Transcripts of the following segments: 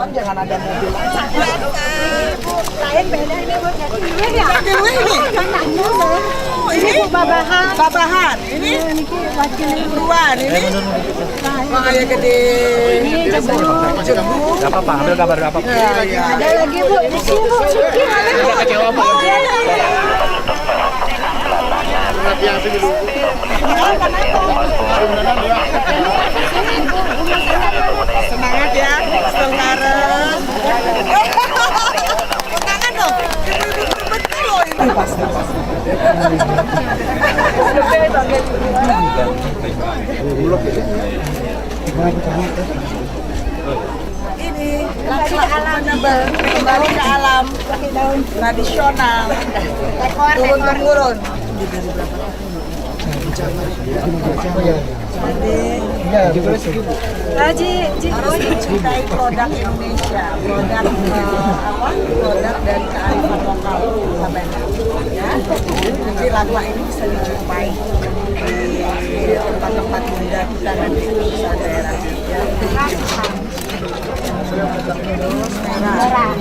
depan jangan ada mobil. Lain beda ini buat kaki ya. Kaki ini. Ini Bu babahan. Babahan. Ini wakil duluan ini. Makanya gede. ini jebu. Gak apa-apa, ambil gambar gak apa-apa. Ada lagi Bu, di sini Bu. Sini ada Bu. Kecewa apa? Semangat ya, semangat. Tangan dong. Ibu-ibu betul loh ini. Pasti. Ini kembali ke alam tradisional, turun-temurun. Harus mencintai produk Indonesia, produk dari kearifan lokal sampai ya. Jadi lagwa ini bisa dijumpai di tempat-tempat indah kita dan di pusat daerah ya. Merah.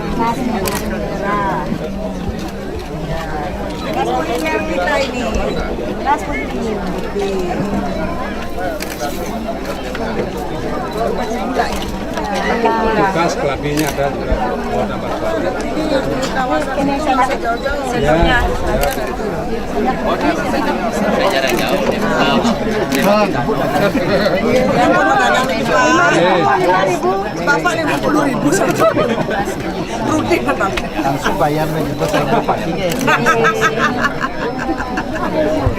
Gas kuliner kita ini, gas putih. Tugas kelabinya ada mau tambah suatu. Ini kawasan jauh-jauh. Ya. Bapak 50.000 saja. Rugi kan? Langsung bayar juga sama pakinya.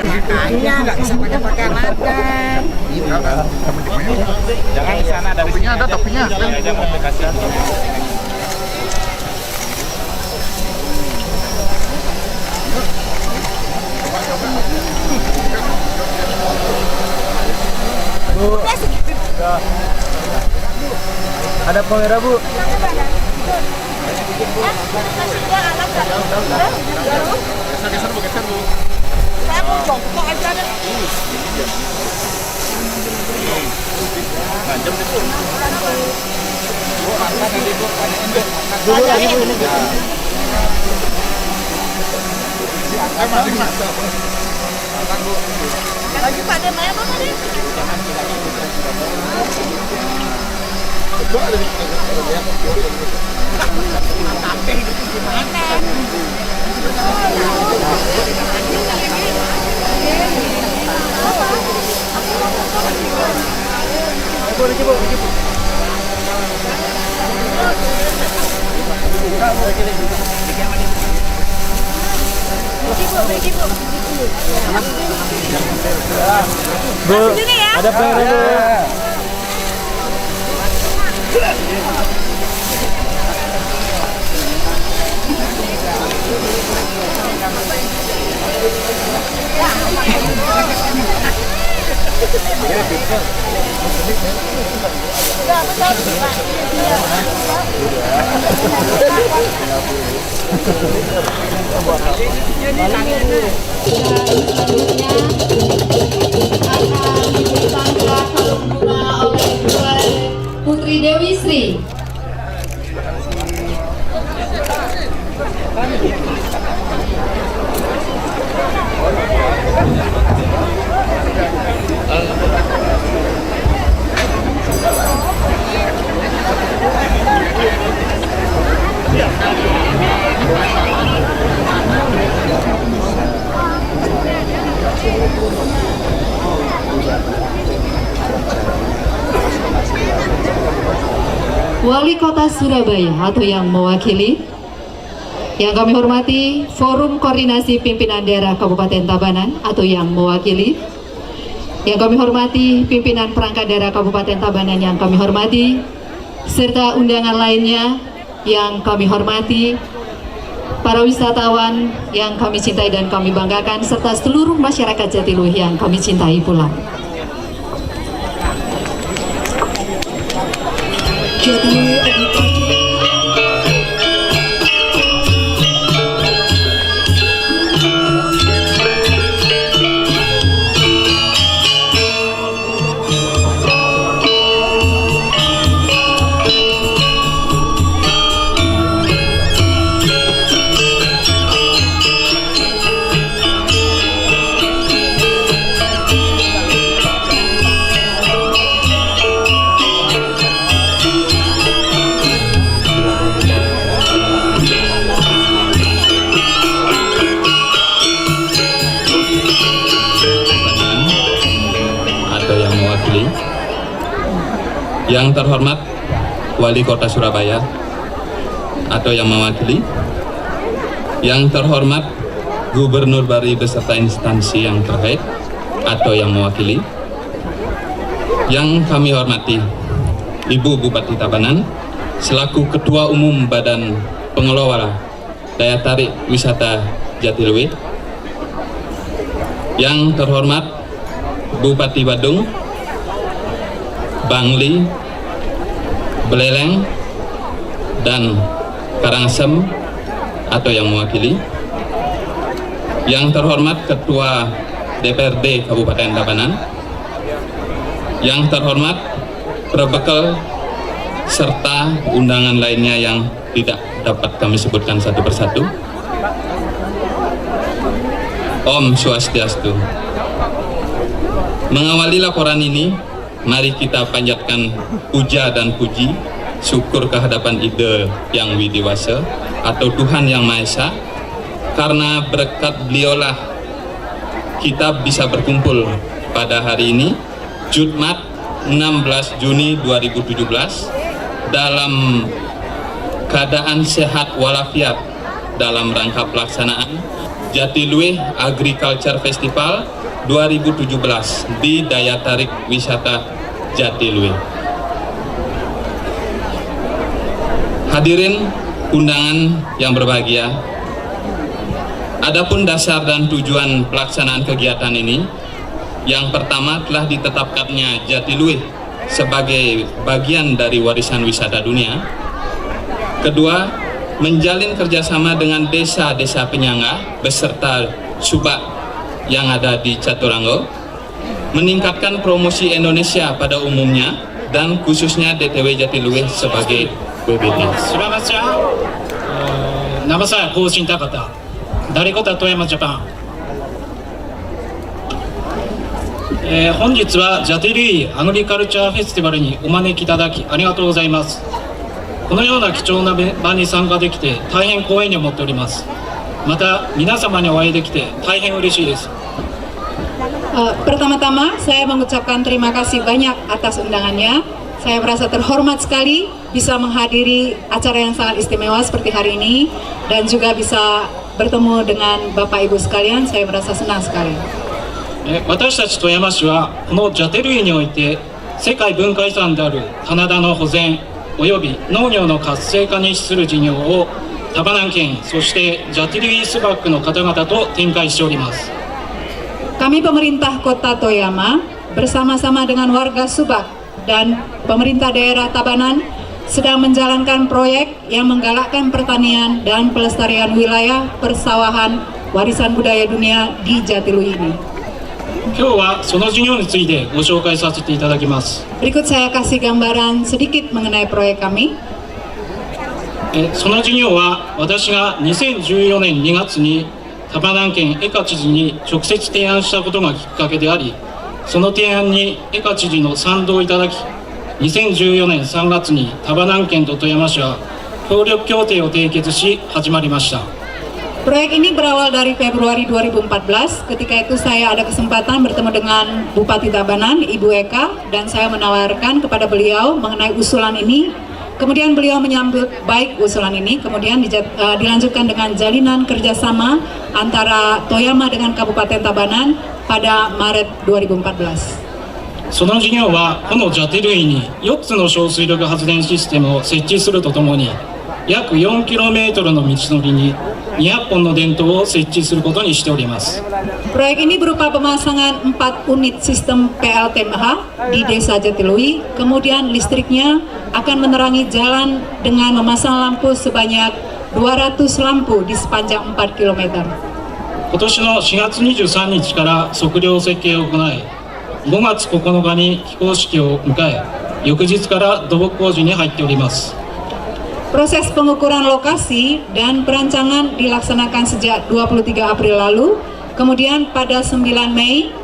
Makanya nggak bisa pakai makan. Jangan di sana dari sini ada topinya. Ada komplikasi. Bu, ada kamera Bu. Geser Bu. Saya mau jongkok aja deh. Panjang itu. Bu, angkat nanti Bu, tanyain Bu. Lagi pada mana Pak tadi? Bu, ada kamera Bu. Putri Dewi Sri. Wali Kota Surabaya atau yang mewakili, yang kami hormati Forum Koordinasi Pimpinan Daerah Kabupaten Tabanan atau yang mewakili, yang kami hormati pimpinan perangkat daerah Kabupaten Tabanan yang kami hormati, serta undangan lainnya yang kami hormati, para wisatawan yang kami cintai dan kami banggakan, serta seluruh masyarakat Jatiluhur yang kami cintai pula. mewakili. Yang terhormat Wali Kota Surabaya atau yang mewakili. Yang terhormat Gubernur Bali beserta instansi yang terkait atau yang mewakili. Yang kami hormati Ibu Bupati Tabanan selaku Ketua Umum Badan Pengelola Daya Tarik Wisata Jatiluwih. Yang terhormat Bupati Badung, Bangli, Beleleng, dan Karangasem atau yang mewakili. Yang terhormat Ketua DPRD Kabupaten Tabanan. Yang terhormat Perbekal serta undangan lainnya yang tidak dapat kami sebutkan satu persatu. Om Swastiastu. Mengawali laporan ini, mari kita panjatkan puja dan puji syukur kehadapan Ide Yang Widiwasa atau Tuhan Yang Maha Esa, karena berkat beliaulah kita bisa berkumpul pada hari ini Jumat 16 Juni 2017 dalam keadaan sehat walafiat dalam rangka pelaksanaan Jatiluwih Agriculture Festival 2017 di Daya Tarik Wisata Jatiluwih. Hadirin undangan yang berbahagia, adapun dasar dan tujuan pelaksanaan kegiatan ini, yang pertama telah ditetapkannya Jatiluwih sebagai bagian dari warisan wisata dunia. Kedua, menjalin kerjasama dengan desa-desa penyangga beserta subak yang ada di Caturanggo, meningkatkan promosi Indonesia pada umumnya dan khususnya DTW Jatiluwih sebagai WBT. 柴松ちゃん、長澤更新高田、誰こと富山ジャパン。本日はジャティルイアグリカルチャーフェスティバルにお招きいただきありがとうございます。このような貴重な場に参加できて大変光栄に思っております。また皆様にお会いできて大変嬉しいです。 Pertama-tama saya mengucapkan terima kasih banyak atas undangannya. Saya merasa terhormat sekali bisa menghadiri acara yang sangat istimewa seperti hari ini dan juga bisa bertemu dengan Bapak Ibu sekalian. Saya merasa senang sekali. 私たち富山市はこのジャテルイにおいて世界文化遺産である棚田の保全および農業の活性化に資する事業をタバナン県そしてジャテルイスバックの方々と展開しております。 Kami pemerintah Kota Toyama bersama-sama dengan warga Subak dan pemerintah daerah Tabanan sedang menjalankan proyek yang menggalakkan pertanian dan pelestarian wilayah persawahan warisan budaya dunia di Jatiluwih ini. 今日はその事業についてご紹介させていただきます。 Berikut saya kasih gambaran sedikit mengenai proyek kami. その事業は私が2014年2月にタバナン県江夏知事に直接提案したことがきっかけであり、その提案に江夏知事の賛同いただき、2014年3月にタバナン県と富山市は協力協定を締結し始まりました。 Proyek ini berawal dari Februari 2014. Ketika itu saya ada kesempatan bertemu dengan Bupati Tabanan, Ibu Eka, dan saya menawarkan kepada beliau mengenai usulan ini. Kemudian beliau menyambut baik usulan ini, kemudian dilanjutkan dengan jalinan kerjasama antara Toyama dengan Kabupaten Tabanan pada Maret 2014. その事業はこのジャテルイに4つの小水力発電システムを設置するとともに、約 4km の道のりに200本の電灯を設置することにしております。 Proyek ini berupa pemasangan 4 unit sistem PLTMH di Desa Jatiluwih, kemudian listriknya akan menerangi jalan dengan memasang lampu sebanyak 200 lampu di sepanjang 4 km. 今年の4月23日から測量設計を行い、5月9日に起工式を迎え、翌日から土木工事に入っております。 Proses pengukuran lokasi dan perancangan dilaksanakan sejak 23 April lalu. Kemudian pada 9 Mei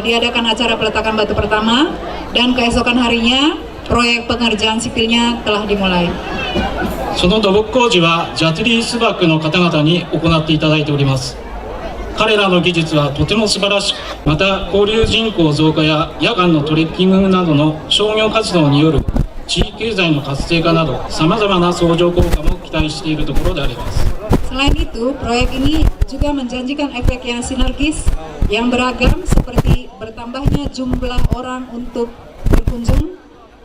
diadakan acara peletakan batu pertama dan keesokan harinya proyek pengerjaan sipilnya telah dimulai. その土木工事はジャティリースバックの方々に行っていただいております。彼らの技術はとても素晴らしく、また交流人口増加や夜間のトレッキングなどの商業活動による地域経済の活性化などさまざまな相乗効果も期待しているところであります。 Selain itu, proyek ini juga menjanjikan efek yang sinergis yang beragam seperti bertambahnya jumlah orang untuk berkunjung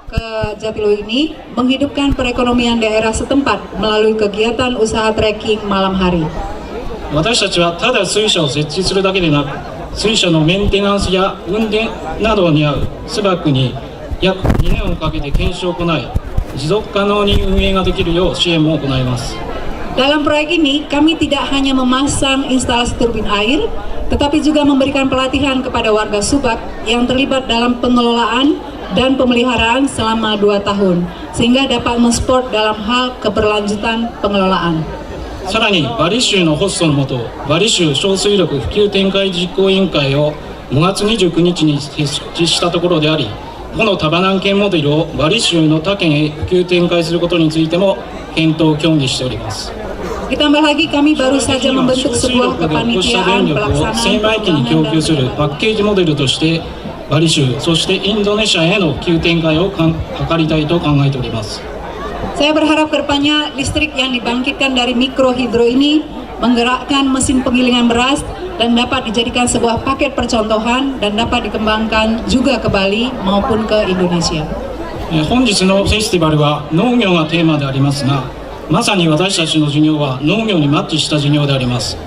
ke Jatiluwih ini, menghidupkan perekonomian daerah setempat melalui kegiatan usaha trekking malam hari. 私たちはただ水車を設置するだけでなく、水車のメンテナンスや運転などに合うスバックに約2年をかけて検証を行い、持続可能に運営ができるよう支援も行います。 Dalam proyek ini, kami tidak hanya memasang instalasi turbin air, tetapi juga memberikan pelatihan kepada warga Subak yang terlibat dalam pengelolaan dan pemeliharaan selama 2 tahun, sehingga dapat mensupport dalam hal keberlanjutan pengelolaan. さらにバリ州のホストのもと、バリ州小水力普及展開実行委員会を5月29日に設置したところであり、このタバナン県モデルをバリ州の他県へ普及展開することについても検討協議しております。 Ditambah lagi kami baru saja membentuk sebuah kepanitiaan 精米機に供給するパッケージモデルとしてバリ州そしてインドネシアへの普及展開を図りたいと考えております。 Saya berharap kedepannya listrik yang dibangkitkan dari mikrohidro ini menggerakkan mesin penggilingan beras dan dapat dijadikan sebuah paket percontohan dan dapat dikembangkan juga ke Bali maupun ke Indonesia. 本日のフェスティバルは農業がテーマでありますが、まさに私たちの事業は農業にマッチした事業であります。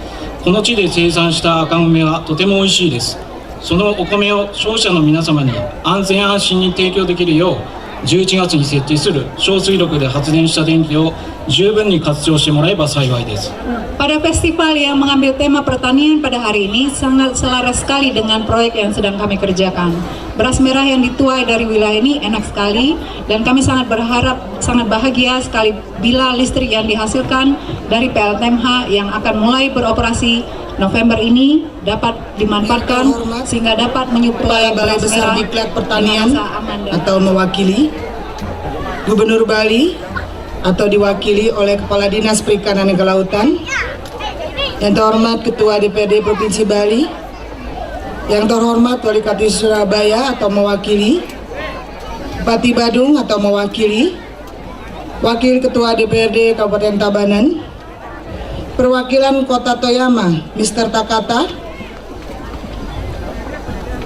この地で生産した赤米はとても美味しいです。そのお米を消費者の皆様に安全安心に提供できるよう11月に設置する小水力で発電した電気を十分に活用してもらえば幸いです。 Pada festival yang mengambil tema pertanian pada hari ini sangat selaras sekali dengan proyek yang sedang kami kerjakan. Beras merah yang dituai dari wilayah ini enak sekali dan kami sangat berharap, sangat bahagia sekali bila listrik yang dihasilkan dari PLTMH yang akan mulai beroperasi November ini dapat dimanfaatkan sehingga dapat menyuplai Balai beras Besar merah Diklat Pertanian dengan rasa aman dan atau mewakili Gubernur Bali atau diwakili oleh Kepala Dinas Perikanan dan Kelautan, yang terhormat Ketua DPRD Provinsi Bali, yang terhormat Wali Kota Surabaya atau mewakili, Bupati Badung atau mewakili, Wakil Ketua DPRD Kabupaten Tabanan, perwakilan Kota Toyama Mr. Takata,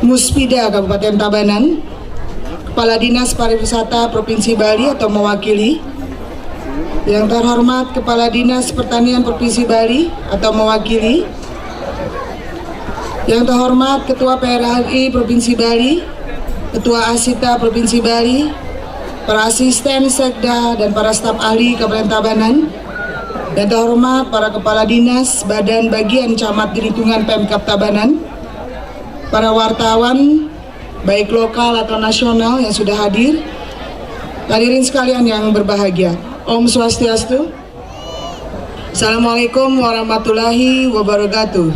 Muspida Kabupaten Tabanan, Kepala Dinas Pariwisata Provinsi Bali atau mewakili, yang terhormat Kepala Dinas Pertanian Provinsi Bali atau mewakili, yang terhormat Ketua PRRI Provinsi Bali, Ketua Asita Provinsi Bali, para asisten Sekda dan para staf ahli Kabupaten Tabanan, yang terhormat para Kepala Dinas Badan Bagian Camat di lingkungan Pemkab Tabanan, para wartawan baik lokal atau nasional yang sudah hadir, hadirin sekalian yang berbahagia. Om Swastiastu. Assalamualaikum warahmatullahi wabarakatuh.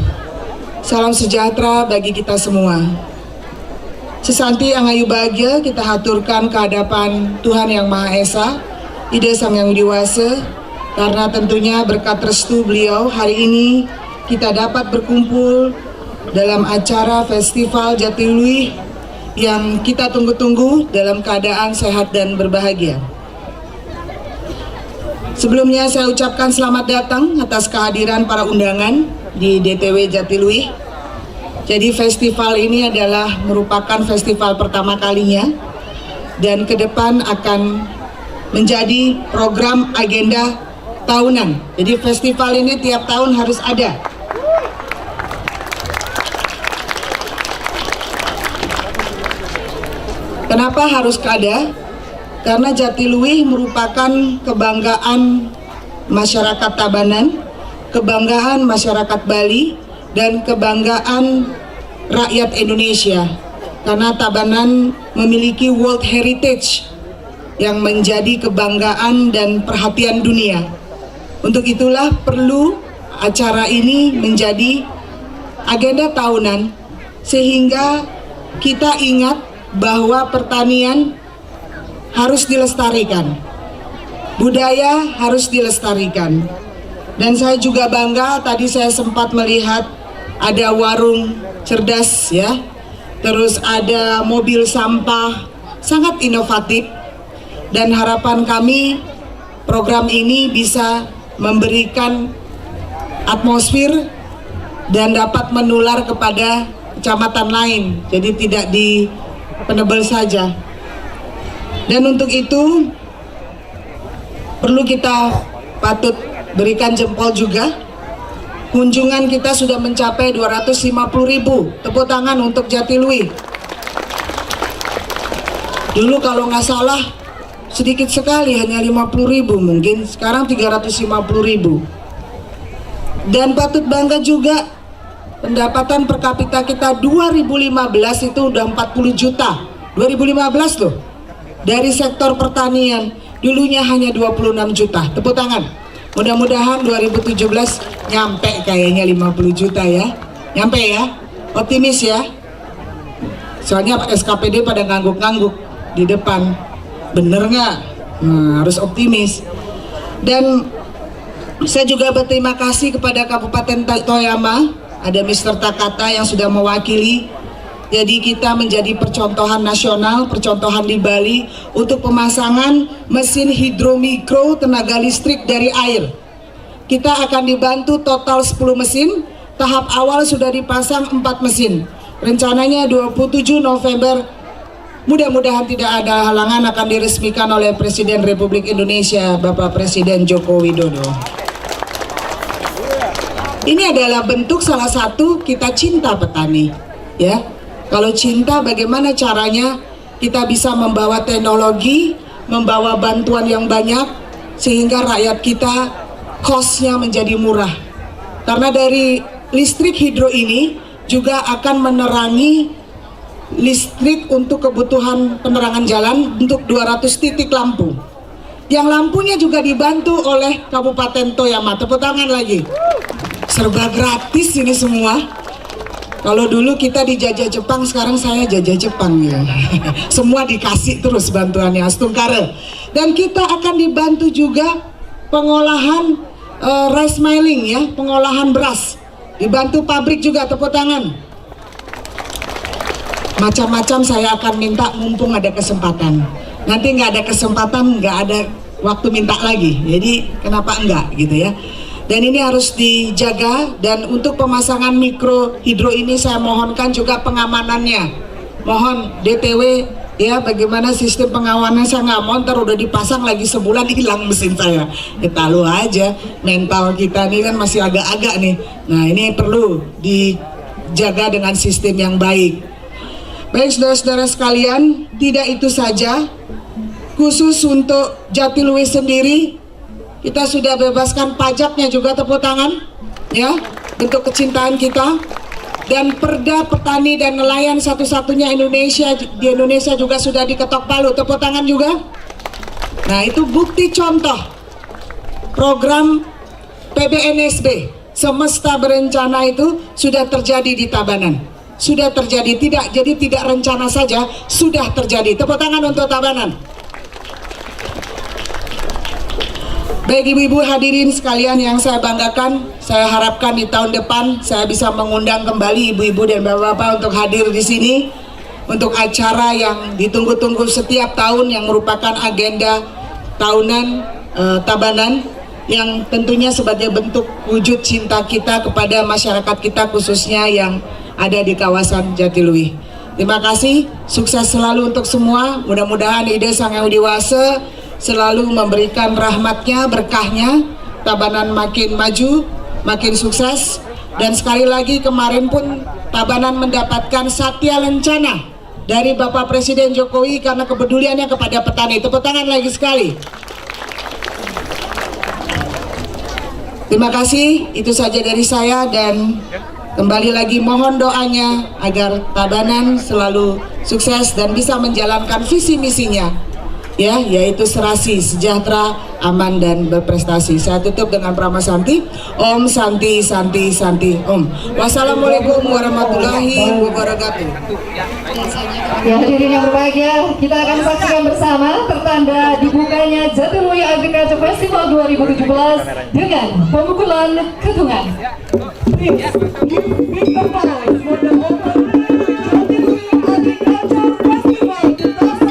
Salam sejahtera bagi kita semua. Sesanti angayu bahagia kita haturkan ke hadapan Tuhan Yang Maha Esa, Ida Sang Yang Widiwasa, karena tentunya berkat restu beliau hari ini kita dapat berkumpul dalam acara Festival Jatiluwih yang kita tunggu-tunggu dalam keadaan sehat dan berbahagia. Sebelumnya saya ucapkan selamat datang atas kehadiran para undangan di DTW Jatiluwih. Jadi festival ini adalah merupakan festival pertama kalinya dan ke depan akan menjadi program agenda tahunan. Jadi festival ini tiap tahun harus ada. Kenapa harus ada? Karena Jatiluwih merupakan kebanggaan masyarakat Tabanan, kebanggaan masyarakat Bali, dan kebanggaan rakyat Indonesia. Karena Tabanan memiliki World Heritage yang menjadi kebanggaan dan perhatian dunia. Untuk itulah perlu acara ini menjadi agenda tahunan, sehingga kita ingat bahwa pertanian harus dilestarikan, budaya harus dilestarikan. Dan saya juga bangga, tadi saya sempat melihat ada warung cerdas ya, terus ada mobil sampah, sangat inovatif. Dan harapan kami program ini bisa memberikan atmosfer dan dapat menular kepada kecamatan lain, jadi tidak di Penebel saja. Dan untuk itu perlu kita patut berikan jempol juga. Kunjungan kita sudah mencapai 250.000. Tepuk tangan untuk Jatiluwih. Dulu kalau nggak salah sedikit sekali, hanya 50.000 mungkin, sekarang 350.000. Dan patut bangga juga, pendapatan per kapita kita 2015 itu udah 40 juta. 2015 loh. Dari sektor pertanian, dulunya hanya 26 juta. Tepuk tangan. Mudah-mudahan 2017 nyampe kayaknya 50 juta ya. Nyampe ya. Optimis ya. Soalnya SKPD pada ngangguk-ngangguk di depan. Bener nggak? Nah, harus optimis. Dan saya juga berterima kasih kepada Kabupaten Toyama, ada Mr. Takata yang sudah mewakili. Jadi kita menjadi percontohan nasional, percontohan di Bali untuk pemasangan mesin hidromikro tenaga listrik dari air. Kita akan dibantu total 10 mesin, tahap awal sudah dipasang 4 mesin. Rencananya 27 November, mudah-mudahan tidak ada halangan, akan diresmikan oleh Presiden Republik Indonesia, Bapak Presiden Joko Widodo. Ini adalah bentuk salah satu kita cinta petani, ya. Kalau cinta, bagaimana caranya kita bisa membawa teknologi, membawa bantuan yang banyak, sehingga rakyat kita cost-nya menjadi murah. Karena dari listrik hidro ini juga akan menerangi listrik untuk kebutuhan penerangan jalan untuk 200 titik lampu. Yang lampunya juga dibantu oleh Kabupaten Toyama. Tepuk tangan lagi. Serba gratis ini semua. Kalau dulu kita dijajah Jepang, sekarang saya jajah Jepang ya. Semua dikasih terus bantuannya, Astungkare. Dan kita akan dibantu juga pengolahan rice milling ya, pengolahan beras. Dibantu pabrik juga, tepuk tangan. Macam-macam saya akan minta mumpung ada kesempatan. Nanti nggak ada kesempatan, nggak ada waktu minta lagi. Jadi kenapa enggak gitu ya. Dan ini harus dijaga, dan untuk pemasangan mikro hidro ini saya mohonkan juga pengamanannya. Mohon DTW ya, bagaimana sistem pengawanan. Saya nggak mau ntar udah dipasang lagi sebulan hilang mesin saya. Kita lu aja, mental kita nih kan masih agak-agak nih. Nah ini perlu dijaga dengan sistem yang baik. Baik saudara-saudara sekalian, tidak itu saja. Khusus untuk Jatiluwih sendiri, kita sudah bebaskan pajaknya juga, tepuk tangan ya, bentuk kecintaan kita. Dan perda petani dan nelayan satu-satunya di Indonesia juga sudah diketok palu, tepuk tangan juga. Nah itu bukti contoh program PBNSB semesta berencana itu sudah terjadi di Tabanan. Sudah terjadi, tidak rencana saja, sudah terjadi. Tepuk tangan untuk Tabanan. Baik ibu-ibu hadirin sekalian yang saya banggakan, saya harapkan di tahun depan saya bisa mengundang kembali ibu-ibu dan bapak-bapak untuk hadir di sini untuk acara yang ditunggu-tunggu setiap tahun yang merupakan agenda tahunan Tabanan, yang tentunya sebagai bentuk wujud cinta kita kepada masyarakat kita khususnya yang ada di kawasan Jatiluwih. Terima kasih, sukses selalu untuk semua. Mudah-mudahan Ide Sang Hyang Widi Wase selalu memberikan rahmatnya, berkahnya, Tabanan makin maju, makin sukses. Dan sekali lagi kemarin pun Tabanan mendapatkan Satya Lencana dari Bapak Presiden Jokowi karena kepeduliannya kepada petani. Tepuk tangan lagi sekali. Terima kasih, itu saja dari saya, dan kembali lagi mohon doanya agar Tabanan selalu sukses dan bisa menjalankan visi misinya, ya, yaitu serasi, sejahtera, aman, dan berprestasi. Saya tutup dengan Prama Santi. Om Santi Santi Santi Om. Wassalamualaikum warahmatullahi wabarakatuh. Ya, hadirin yang berbahagia, kita akan saksikan bersama pertanda dibukanya Jatiluhur Agriculture Festival 2017 dengan pemukulan ketungan. Please, give big applause for the opening Jatiluhur Agriculture Festival 2017.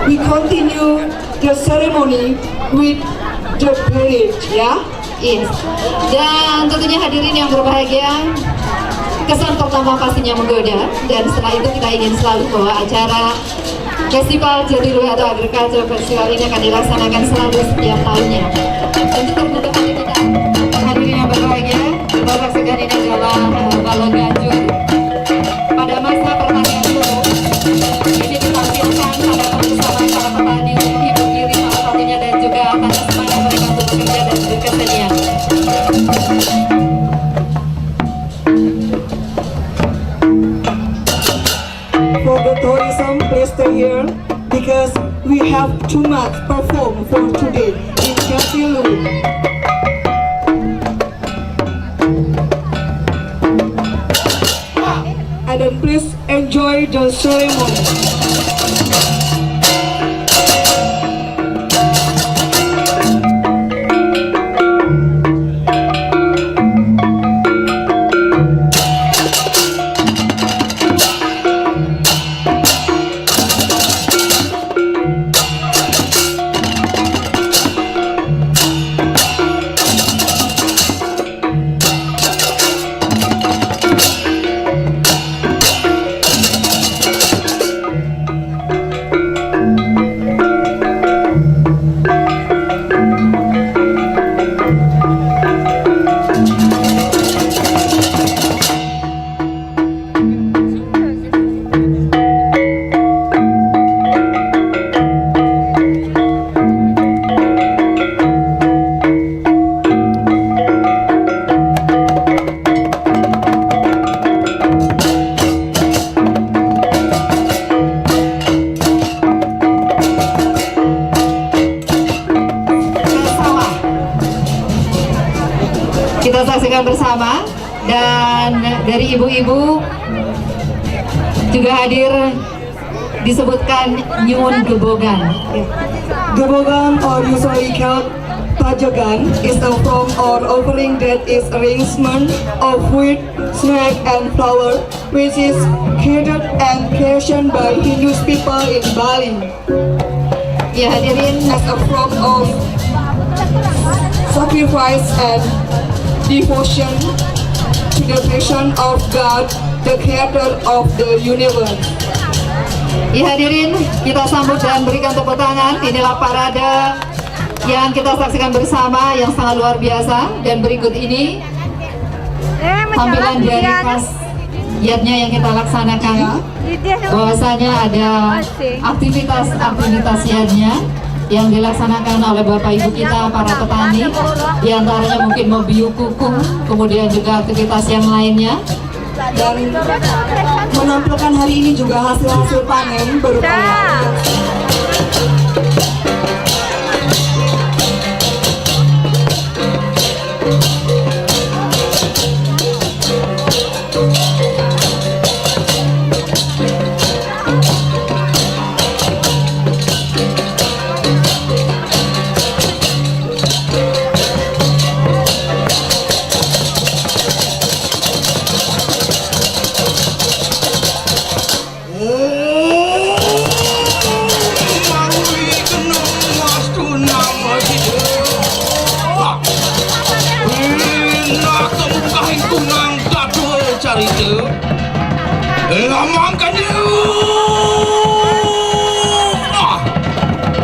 We continue the ceremony with the parade, ya. Yes. Dan tentunya hadirin yang berbahagia, kesan pertama pastinya menggoda, dan setelah itu kita ingin selalu bahwa acara Festival Jatiluhur atau Agriculture Festival ini akan dilaksanakan selalu setiap tahunnya. Tentu terbuka hati kita, hadirin yang berbahagia, kita saksikan ini adalah balon ganjur pada masa pertanian dulu. Ini ditampilkan pada kebersamaan para petani untuk menghibur diri salah satunya, dan juga akan semangat mereka untuk bekerja dan berkesenian. For the tourism, please stay here because we have too much perform for today in Jatiluhur. And then please enjoy the ceremony. Kita saksikan bersama, dan dari ibu-ibu juga hadir disebutkan nyuwun gebogan. Gebogan, or usually called pajagan, is a form or offering that is arrangement of wheat, snack, and flour, which is created and fashioned by Hindu people in Bali Ya, hadirin, as a form of sacrifice and devotion to the passion of God, the creator of the universe. ya hadirin, kita sambut dan berikan tepuk tangan. Inilah parade yang kita saksikan bersama yang sangat luar biasa, dan berikut ini tampilan dari khas giatnya yang kita laksanakan. Bahwasanya ada aktivitas yatnya yang dilaksanakan oleh Bapak Ibu kita para petani, diantaranya mungkin membiu kukung, kemudian juga aktivitas yang lainnya. Dan menampilkan hari ini juga hasil-hasil panen berupa hari itu lamangkan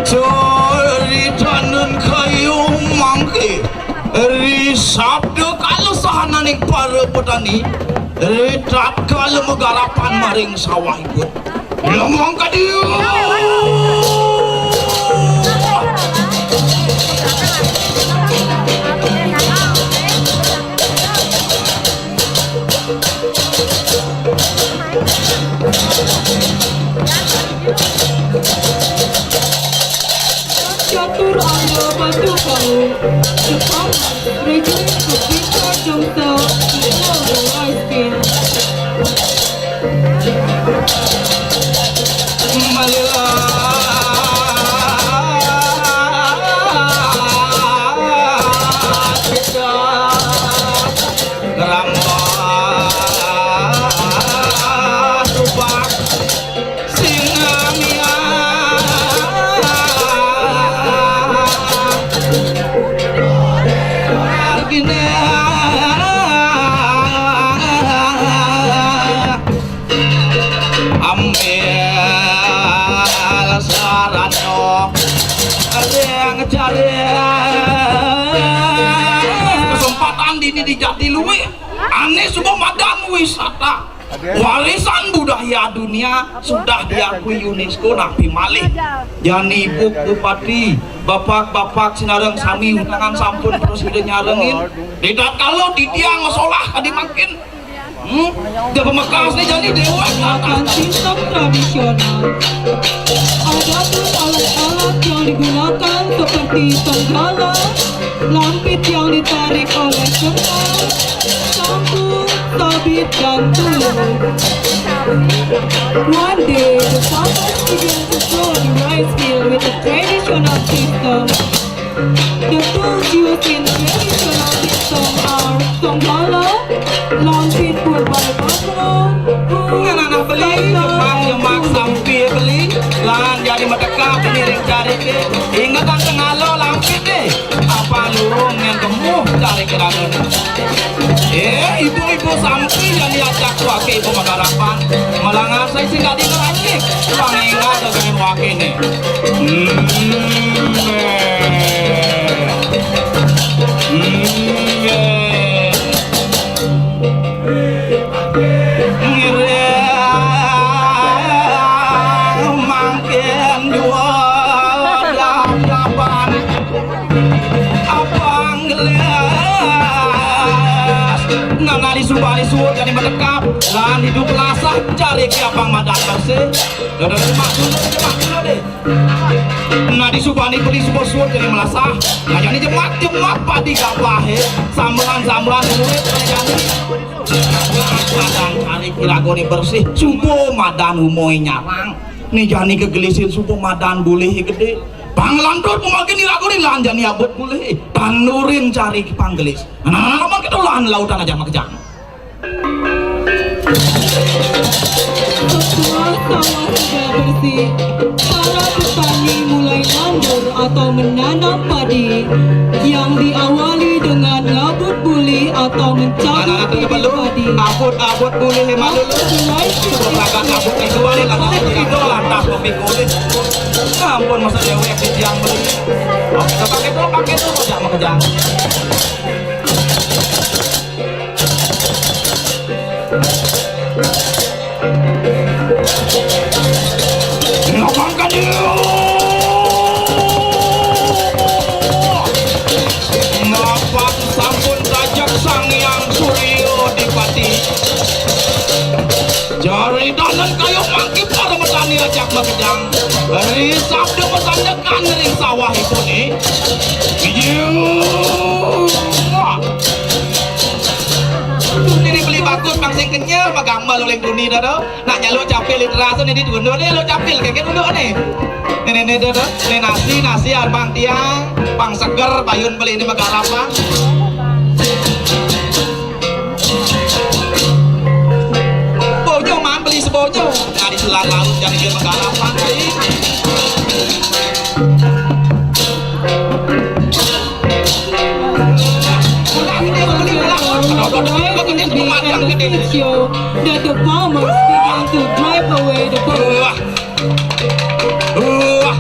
ceritanan kayu mangke sabda kalau sahananing para petani retat kalau megarapan maring sawah ikut lamangkan Catur anda bantu kau cepat rejim kita jumpa ice cream kesempatan dini di Jatiluwe aneh semua madan wisata warisan budaya dunia sudah diakui UNESCO napi malih jani buk bupati bapak-bapak sinareng sami undangan sampun terus udah nyarengin tidak kalau di tiang ngosolah kadi makin dia pemekas nih jadi dewa akan sistem tradisional. Adapun alat-alat yang digunakan seperti tenggala, lampit yang ditarik oleh kenal, sambung, sabit, dan tulu. One day, the farmers began to sow the rice field with a traditional system. The tools used in the traditional system are tenggala, lampit purbay baklo, anak beli jemak sampai beli lan jadi medekap miring cari ke ingatan tengalo lampit deh apa lurung yang gemuh cari ke rangun ibu-ibu sampai jadi ajak wake ibu magarapan malah saya sih gak dikeracik pangingat dengan wake nih Subari suut jadi mendekap lan hidup lasah cari ke abang madan bersih dan jemak dulu deh nah di subani beli sebuah suut jadi melasah nah jadi jemak padi gak bahe sambelan murid jadi madan cari kiragoni bersih subuh madan umoi nyarang nih jani kegelisin subuh madan boleh gede panglantur pemakin iragoni lan jani abot boleh tanurin cari panggelis nah kita lan lautan aja makejang setelah sawah sudah bersih, para petani mulai nandur atau menanam padi yang diawali dengan labut buli atau mencabut bibit padi. Abut buli hemat dulu. Bahkan abut itu balik itu lantas pemikulit. Ampun masa dewek di tiang beli. Kita pakai itu tidak makejang. Ngomongkan dulu ngapak sampun rajak sang yang suryo dipati jari danan kayu mangki para petani ajak makejang risap de mesandekan ring sawah itu nih beli bagus pangsing kenyal magambal oleh dunia dah nak nyalo capil literasi ni di dulu ni lo capil kayak dulu nih ini dah ini nasi arbang tiang pang seger bayun beli ini magarapan bojo man beli sebojo nah di selar laut jadi dia magarapan madang and the gede. field show that the farmers began to drive away the birds. Wah.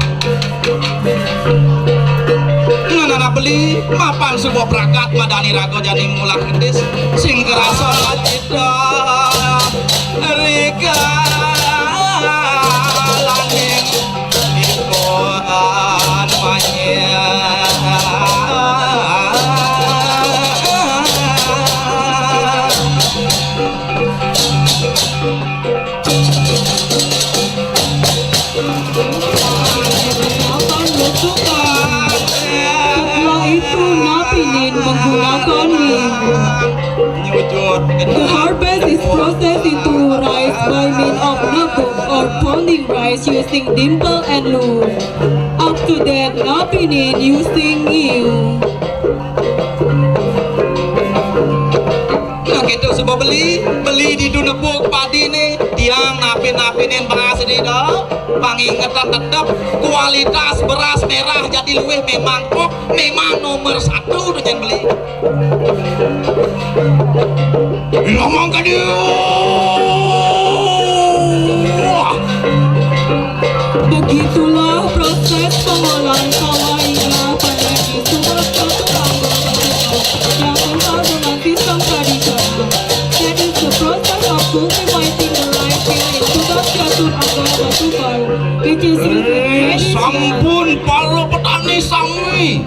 Nana beli mapan sebuah perangkat madani rago jani mulah gendis sing kerasa lajida rika langit ikoan Setelah itu Napinin menggunakan wing. The harvest is processed into rice by means of nabok or pounding rice using dimple and loom. After that, Napinin using eel. Nah gitu sebuah beli di dunebuk padi nih tiang napinin beras ini dong pangingetan tetap kualitas beras merah jadi luweh memang kok memang nomor 1 tuh jangan beli ngomong ke dia Begitulah proses pengolahan sawah hingga pada itulah satu yang kental dengan sistem tradisional. That is the process of cultivating the rice field in Tugas Catur Angga Batu Karu, which is sampun para petani sami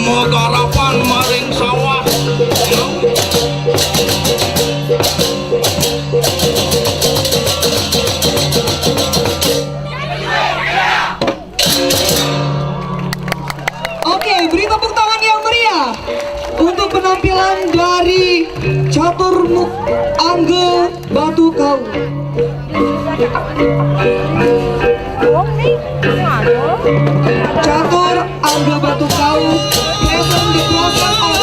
megarapan maring sawah Oke, beri tepuk tangan yang meriah untuk penampilan dari Catur Angga Batu Kau. Catur Angga Batu Kau present the process of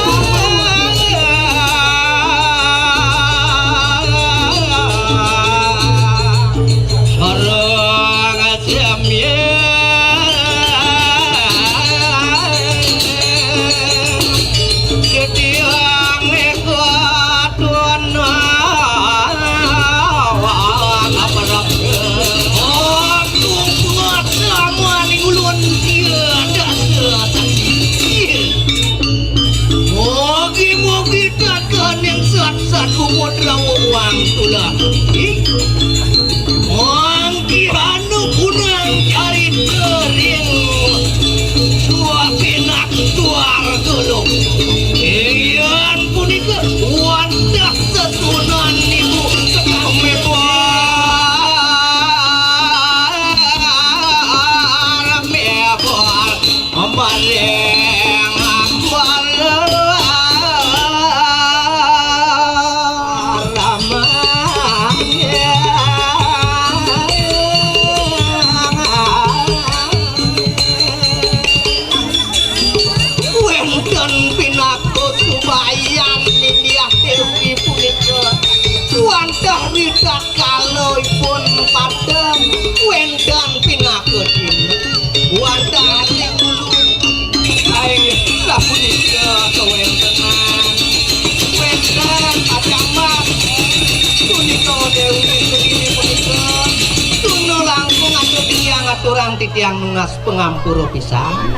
Orang titiang nungas pengampuro pisan.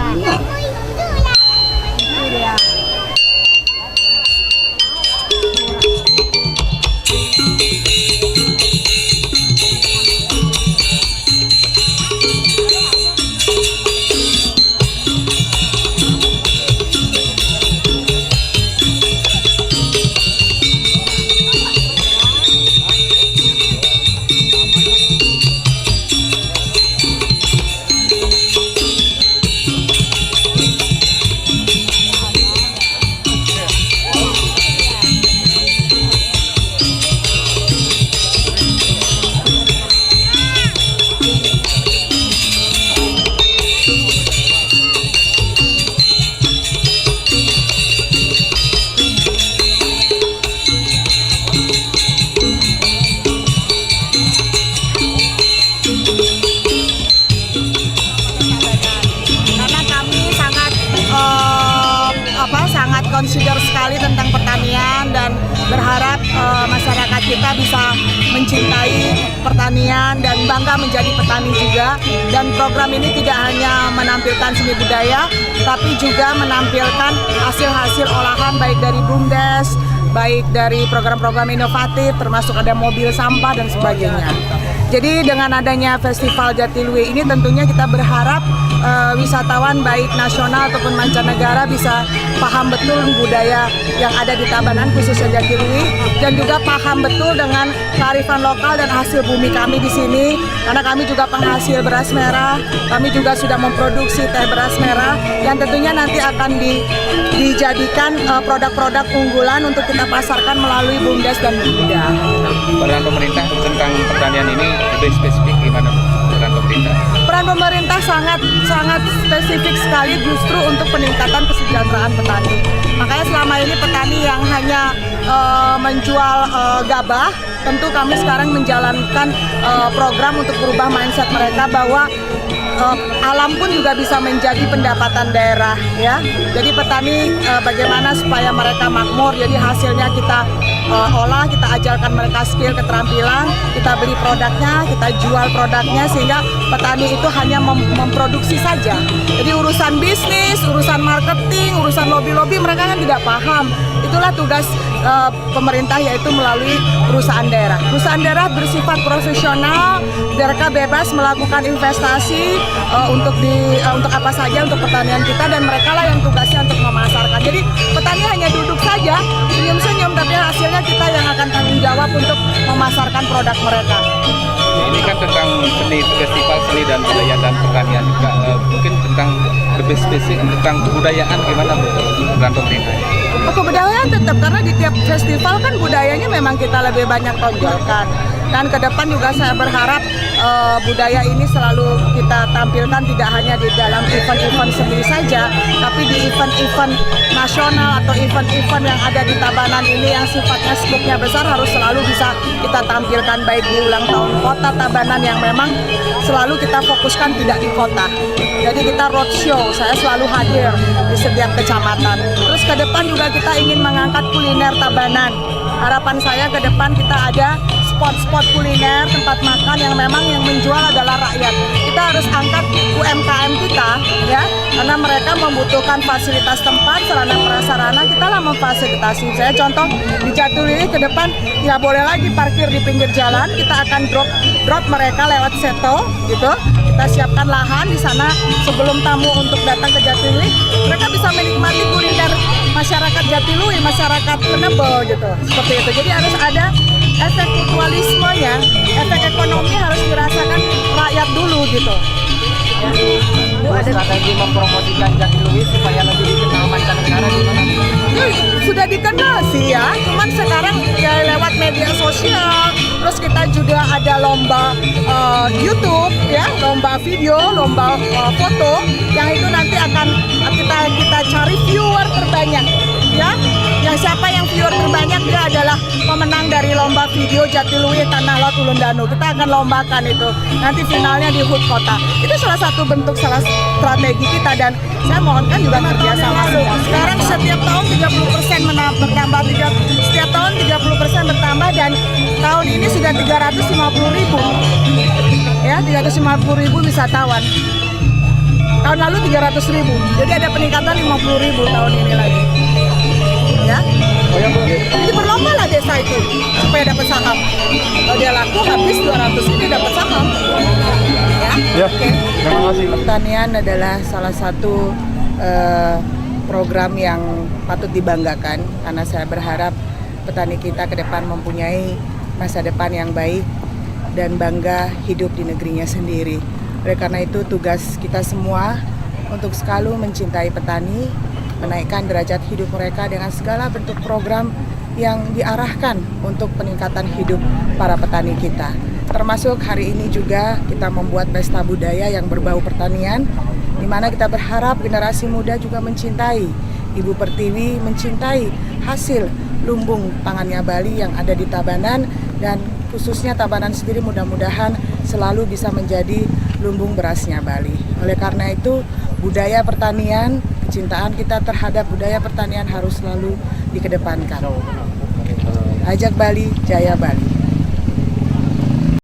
consider sekali tentang pertanian dan berharap masyarakat kita bisa mencintai pertanian dan bangga menjadi petani juga. Dan program ini tidak hanya menampilkan seni budaya, tapi juga menampilkan hasil-hasil olahan baik dari BUMDes, baik dari program-program inovatif, termasuk ada mobil sampah dan sebagainya. Jadi dengan adanya Festival Jatiluwe ini tentunya kita berharap wisatawan baik nasional ataupun mancanegara bisa paham betul budaya yang ada di Tabanan khususnya Jatiluwe, dan juga paham betul dengan kearifan lokal dan hasil bumi kami di sini, karena kami juga penghasil beras merah, kami juga sudah memproduksi teh beras merah yang tentunya nanti akan dijadikan produk-produk unggulan untuk kita pasarkan melalui BUMDes dan BUMDA. Peran pemerintah tentang pertanian ini lebih spesifik gimana peran pemerintah? Peran pemerintah sangat spesifik sekali justru untuk peningkatan kesejahteraan petani. Makanya selama ini petani yang hanya menjual gabah, tentu kami sekarang menjalankan program untuk berubah mindset mereka bahwa alam pun juga bisa menjadi pendapatan daerah, ya. Jadi petani bagaimana supaya mereka makmur, jadi hasilnya kita olah, kita ajarkan mereka skill, keterampilan, kita beli produknya, kita jual produknya, sehingga petani itu hanya memproduksi saja. Jadi urusan bisnis, urusan marketing, urusan lobby-lobby mereka kan tidak paham. Itulah tugas pemerintah, yaitu melalui perusahaan daerah. Perusahaan daerah bersifat profesional, mereka bebas melakukan investasi untuk apa saja untuk pertanian kita, dan mereka lah yang tugasnya untuk memasarkan. Jadi petani hanya duduk saja, senyum-senyum, tapi hasilnya kita yang akan tanggung jawab untuk memasarkan produk mereka. Ini kan tentang seni, festival seni dan budaya dan pertanian juga, mungkin tentang lebih spesifik tentang kebudayaan gimana peran pemerintah? Kebudayaan tetap, karena di tiap festival kan budayanya memang kita lebih banyak tonjolkan. Dan ke depan juga saya berharap budaya ini selalu kita tampilkan tidak hanya di dalam event-event sendiri saja, tapi di event-event nasional atau event-event yang ada di Tabanan ini yang sifatnya skopnya besar harus selalu bisa kita tampilkan, baik di ulang tahun kota Tabanan yang memang selalu kita fokuskan tidak di kota. Jadi kita roadshow, saya selalu hadir di setiap kecamatan. Terus ke depan juga kita ingin mengangkat kuliner Tabanan. Harapan saya ke depan kita ada spot-spot kuliner, tempat makan yang memang yang menjual adalah rakyat. Kita harus angkat UMKM kita, ya, karena mereka membutuhkan fasilitas tempat, sarana prasarana, kita lah memfasilitasi. Saya contoh di Jatiluwe ke depan nggak boleh lagi parkir di pinggir jalan, kita akan drop mereka lewat seto, gitu. Kita siapkan lahan di sana sebelum tamu untuk datang ke Jatiluwe, mereka bisa menikmati kuliner masyarakat Jatiluwe, masyarakat Penebel, gitu. Seperti itu. Jadi harus ada efek mutualismenya, efek ekonomi harus dirasakan rakyat dulu, gitu. Ya. Strategi mempromosikan Jatiluwe supaya lebih dikenal mancanegara gimana? Sudah dikenal sih ya, cuman sekarang ya lewat media sosial, terus kita juga ada lomba YouTube ya, lomba video, lomba foto, yang itu nanti akan kita cari viewer terbanyak ya. Yang siapa yang viewer terbanyak, dia adalah pemenang dari lomba video Jatiluwe Tanah Lot Ulun Danu. Kita akan lombakan itu, nanti finalnya di HUT Kota. Itu salah satu bentuk strategi kita, dan saya mohonkan juga kerjasama semua. Sekarang setiap tahun 30% bertambah, setiap tahun 30% bertambah, dan tahun ini sudah 350.000 ya, 350.000 wisatawan. Tahun lalu 300.000, jadi ada peningkatan 50.000 tahun ini lagi. Ya, jadi berlomba lah desa itu supaya dapat saham. Kalau dia laku habis 200 ini dapat saham. Ya, oke. Terima kasih. Pertanian adalah salah satu program yang patut dibanggakan, karena saya berharap petani kita ke depan mempunyai masa depan yang baik dan bangga hidup di negerinya sendiri. Oleh karena itu tugas kita semua untuk selalu mencintai petani, menaikkan derajat hidup mereka dengan segala bentuk program yang diarahkan untuk peningkatan hidup para petani kita. Termasuk hari ini juga kita membuat pesta budaya yang berbau pertanian, di mana kita berharap generasi muda juga mencintai Ibu Pertiwi, mencintai hasil lumbung pangannya Bali yang ada di Tabanan, dan khususnya Tabanan sendiri mudah-mudahan selalu bisa menjadi lumbung berasnya Bali. Oleh karena itu, budaya pertanian, kecintaan kita terhadap budaya pertanian harus selalu dikedepankan. Ajak Bali, Jaya Bali.